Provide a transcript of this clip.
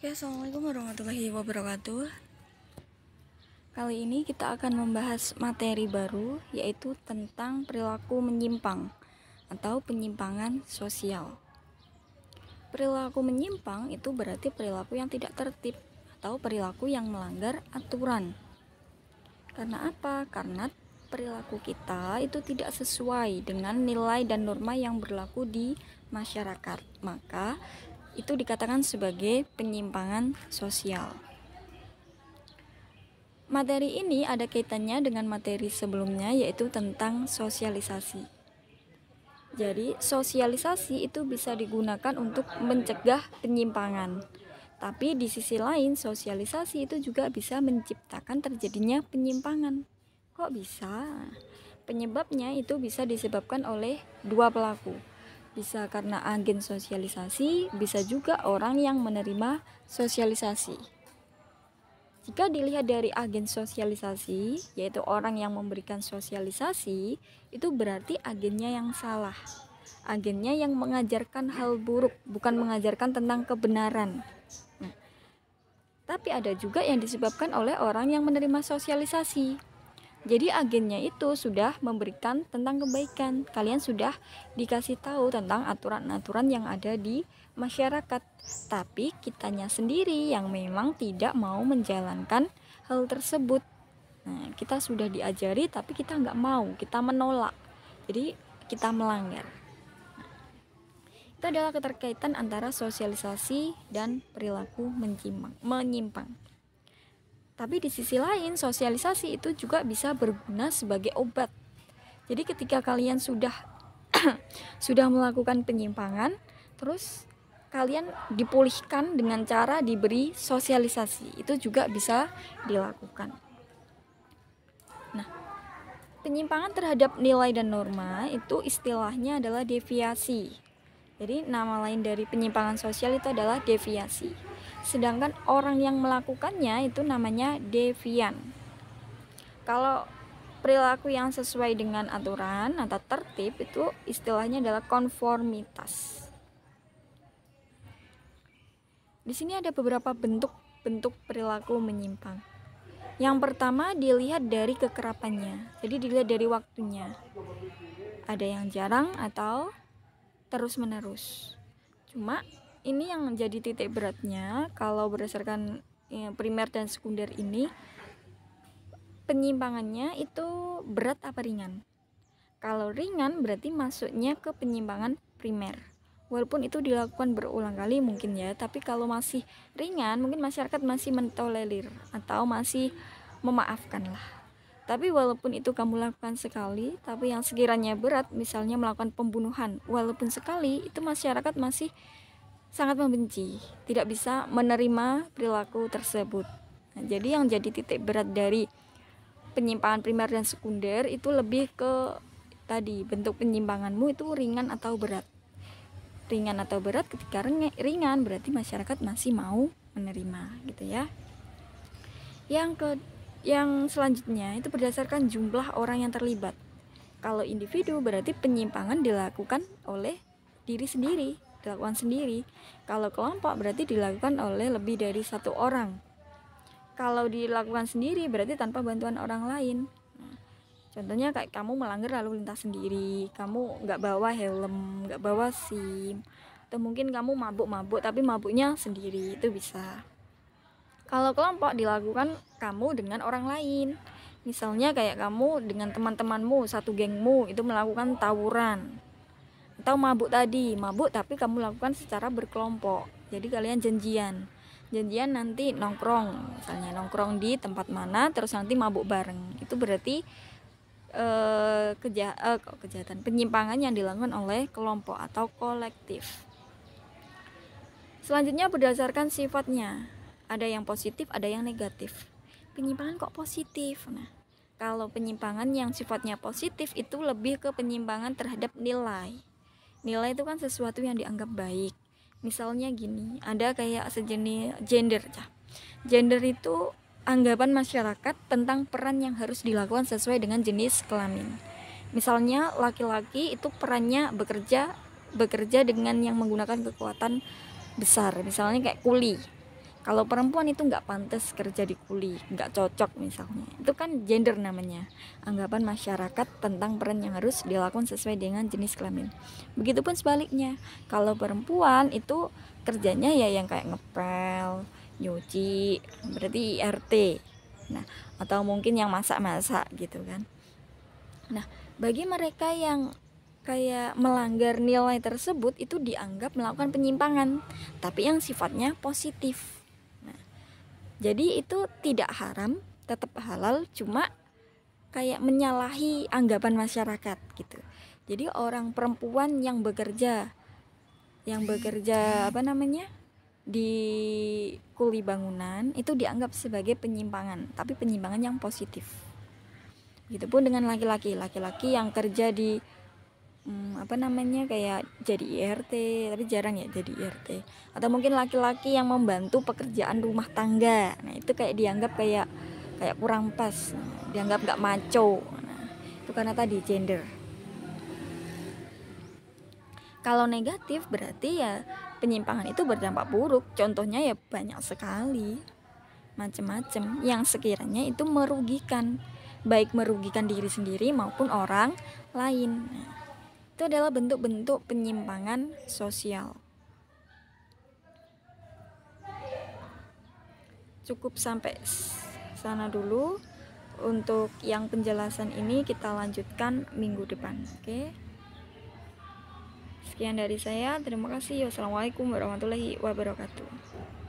Oke, assalamualaikum warahmatullahi wabarakatuh. Kali ini kita akan membahas materi baru, yaitu tentang perilaku menyimpang atau penyimpangan sosial. Perilaku menyimpang itu berarti perilaku yang tidak tertib atau perilaku yang melanggar aturan. Karena apa? Karena perilaku kita itu tidak sesuai dengan nilai dan norma yang berlaku di masyarakat. Maka itu dikatakan sebagai penyimpangan sosial. Materi ini ada kaitannya dengan materi sebelumnya, yaitu tentang sosialisasi. Jadi, sosialisasi itu bisa digunakan untuk mencegah penyimpangan. Tapi di sisi lain, sosialisasi itu juga bisa menciptakan terjadinya penyimpangan. Kok bisa? Penyebabnya itu bisa disebabkan oleh dua pelaku. Bisa karena agen sosialisasi, bisa juga orang yang menerima sosialisasi. Jika dilihat dari agen sosialisasi, yaitu orang yang memberikan sosialisasi, itu berarti agennya yang salah. Agennya yang mengajarkan hal buruk, bukan mengajarkan tentang kebenaran. Tapi ada juga yang disebabkan oleh orang yang menerima sosialisasi. Jadi agennya itu sudah memberikan tentang kebaikan. Kalian sudah dikasih tahu tentang aturan-aturan yang ada di masyarakat. Tapi kitanya sendiri yang memang tidak mau menjalankan hal tersebut. Nah, kita sudah diajari tapi kita nggak mau, kita menolak. Jadi kita melanggar. Itu adalah keterkaitan antara sosialisasi dan perilaku menyimpang. Tapi di sisi lain, sosialisasi itu juga bisa berguna sebagai obat. Jadi ketika kalian sudah sudah melakukan penyimpangan, terus kalian dipulihkan dengan cara diberi sosialisasi. Itu juga bisa dilakukan. Nah, penyimpangan terhadap nilai dan norma itu istilahnya adalah deviasi. Jadi nama lain dari penyimpangan sosial itu adalah deviasi. Sedangkan orang yang melakukannya itu namanya devian. Kalau perilaku yang sesuai dengan aturan atau tertib itu istilahnya adalah konformitas. Di sini ada beberapa bentuk perilaku menyimpang. Yang pertama dilihat dari kekerapannya. Jadi dilihat dari waktunya. Ada yang jarang atau terus-menerus. Cuma ini yang jadi titik beratnya kalau berdasarkan primer dan sekunder ini, penyimpangannya itu berat apa ringan. Kalau ringan berarti masuknya ke penyimpangan primer. Walaupun itu dilakukan berulang kali mungkin ya, tapi kalau masih ringan mungkin masyarakat masih mentolerir atau masih memaafkan lah. Tapi walaupun itu kamu lakukan sekali, tapi yang sekiranya berat, misalnya melakukan pembunuhan, walaupun sekali, itu masyarakat masih sangat membenci, tidak bisa menerima perilaku tersebut. Nah, jadi yang jadi titik berat dari penyimpangan primer dan sekunder itu lebih ke tadi, bentuk penyimpanganmu itu ringan atau berat. Ringan atau berat, ketika ringan berarti masyarakat masih mau menerima gitu ya. Yang selanjutnya itu berdasarkan jumlah orang yang terlibat. Kalau individu berarti penyimpangan dilakukan oleh diri sendiri, dilakukan sendiri. Kalau kelompok berarti dilakukan oleh lebih dari satu orang. Kalau dilakukan sendiri berarti tanpa bantuan orang lain. Nah, contohnya kayak kamu melanggar lalu lintas sendiri, kamu nggak bawa helm, nggak bawa SIM, atau mungkin kamu mabuk-mabuk tapi mabuknya sendiri, itu bisa. Kalau kelompok dilakukan kamu dengan orang lain. Misalnya kayak kamu dengan teman-temanmu, satu gengmu itu melakukan tawuran. Atau mabuk tadi, mabuk tapi kamu lakukan secara berkelompok. Jadi kalian janjian nanti nongkrong, misalnya nongkrong di tempat mana, terus nanti mabuk bareng. Itu berarti kejahatan, penyimpangan yang dilakukan oleh kelompok atau kolektif. Selanjutnya berdasarkan sifatnya, ada yang positif, ada yang negatif. Penyimpangan kok positif? Nah, kalau penyimpangan yang sifatnya positif itu lebih ke penyimpangan terhadap nilai. Nilai itu kan sesuatu yang dianggap baik. Misalnya gini, ada kayak sejenis gender. Gender itu anggapan masyarakat tentang peran yang harus dilakukan sesuai dengan jenis kelamin. Misalnya laki-laki itu perannya bekerja dengan yang menggunakan kekuatan besar, misalnya kayak kuli. Kalau perempuan itu nggak pantas kerja di kuli, nggak cocok misalnya. Itu kan gender namanya. Anggapan masyarakat tentang peran yang harus dilakukan sesuai dengan jenis kelamin. Begitupun sebaliknya. Kalau perempuan itu kerjanya ya yang kayak ngepel, nyuci, berarti IRT. Nah, atau mungkin yang masak-masak gitu kan. Nah, bagi mereka yang kayak melanggar nilai tersebut itu dianggap melakukan penyimpangan, tapi yang sifatnya positif. Jadi itu tidak haram, tetap halal, cuma kayak menyalahi anggapan masyarakat gitu. Jadi orang perempuan yang bekerja apa namanya di kuli bangunan itu dianggap sebagai penyimpangan, tapi penyimpangan yang positif. Begitupun dengan laki-laki yang kerja di apa namanya kayak jadi IRT, tapi jarang ya jadi IRT, atau mungkin laki-laki yang membantu pekerjaan rumah tangga. Nah itu kayak dianggap kayak kurang pas, dianggap nggak maco. Nah itu karena tadi gender. Kalau negatif berarti ya penyimpangan itu berdampak buruk. Contohnya ya banyak sekali, macam-macam yang sekiranya itu merugikan, baik merugikan diri sendiri maupun orang lain. Nah, itu adalah bentuk-bentuk penyimpangan sosial. Cukup sampai sana dulu. Untuk yang penjelasan ini kita lanjutkan minggu depan. Oke. Sekian dari saya. Terima kasih. Wassalamualaikum warahmatullahi wabarakatuh.